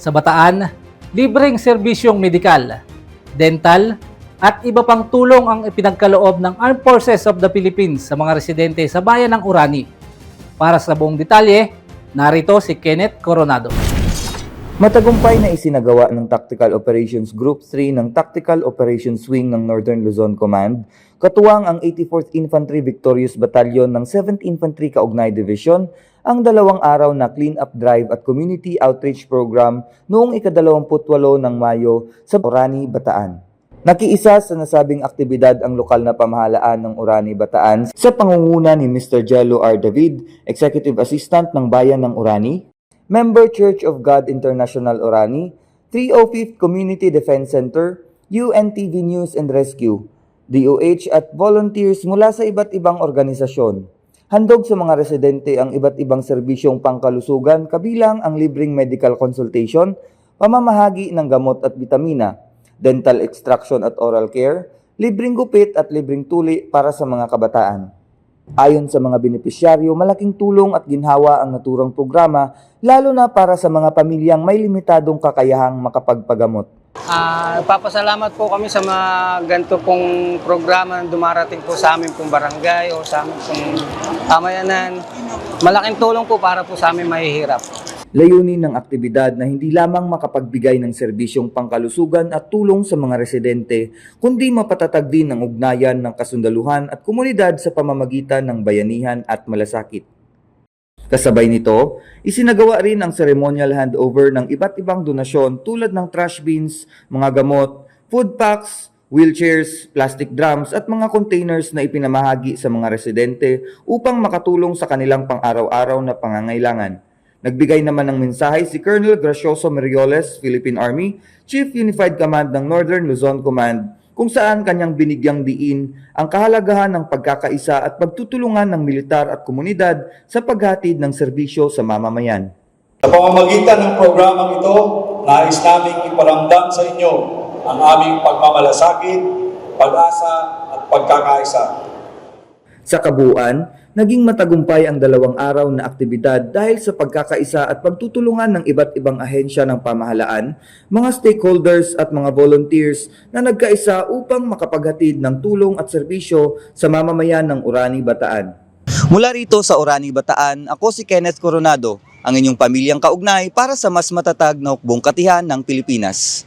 Sa Bataan, libreng serbisyong medikal, dental, at iba pang tulong ang ipinagkaloob ng Armed Forces of the Philippines sa mga residente sa bayan ng Orani. Para sa buong detalye, narito si Kenneth Coronado. Matagumpay na isinagawa ng Tactical Operations Group 3 ng Tactical Operations Wing ng Northern Luzon Command, katuwang ang 84th Infantry Victorious Battalion ng 7th Infantry Kaugnay Division, ang 2 araw na clean-up drive at community outreach program noong ika-28 ng Mayo sa Orani, Bataan. Nakiisa sa nasabing aktibidad ang lokal na pamahalaan ng Orani, Bataan sa pangunguna ni Mr. Jello R. David, Executive Assistant ng Bayan ng Orani, Member Church of God International Orani, 305th Community Defense Center, UNTV News and Rescue, DOH at volunteers mula sa iba't ibang organisasyon. Handog sa mga residente ang iba't ibang serbisyong pangkalusugan kabilang ang libreng medical consultation, pamamahagi ng gamot at bitamina, dental extraction at oral care, libreng gupit at libreng tuli para sa mga kabataan. Ayon sa mga benepisyaryo, malaking tulong at ginhawa ang naturang programa, lalo na para sa mga pamilyang may limitadong kakayahang makapagpagamot. Papasalamat po kami sa mga ganito pong programa na dumarating po sa amin pong barangay o sa amin pong pamayanan. Malaking tulong po para po sa amin mahihirap. Layunin ng aktibidad na hindi lamang makapagbigay ng serbisyong pangkalusugan at tulong sa mga residente, kundi mapatatag din ang ugnayan ng kasundaluhan at komunidad sa pamamagitan ng bayanihan at malasakit. Kasabay nito, isinagawa rin ang ceremonial handover ng iba't ibang donasyon tulad ng trash bins, mga gamot, food packs, wheelchairs, plastic drums at mga containers na ipinamahagi sa mga residente upang makatulong sa kanilang pang-araw-araw na pangangailangan. Nagbigay naman ng mensahe si Colonel Gracioso Merioles, Philippine Army, Chief Unified Command ng Northern Luzon Command, kung saan kanyang binigyang diin ang kahalagahan ng pagkakaisa at pagtutulungan ng militar at komunidad sa paghatid ng serbisyo sa mamamayan. Sa pamamagitan ng programang ito, nais naming iparamdam sa inyo ang aming pagmamalasakit, pag-asa at pagkakaisa. Sa kabuuan, naging matagumpay ang 2 araw na aktibidad dahil sa pagkakaisa at pagtutulungan ng iba't ibang ahensya ng pamahalaan, mga stakeholders at mga volunteers na nagkaisa upang makapaghatid ng tulong at serbisyo sa mamamayan ng Orani, Bataan. Mula rito sa Orani, Bataan, ako si Kenneth Coronado, ang inyong pamilyang kaugnay para sa mas matatag na hukbong katihan ng Pilipinas.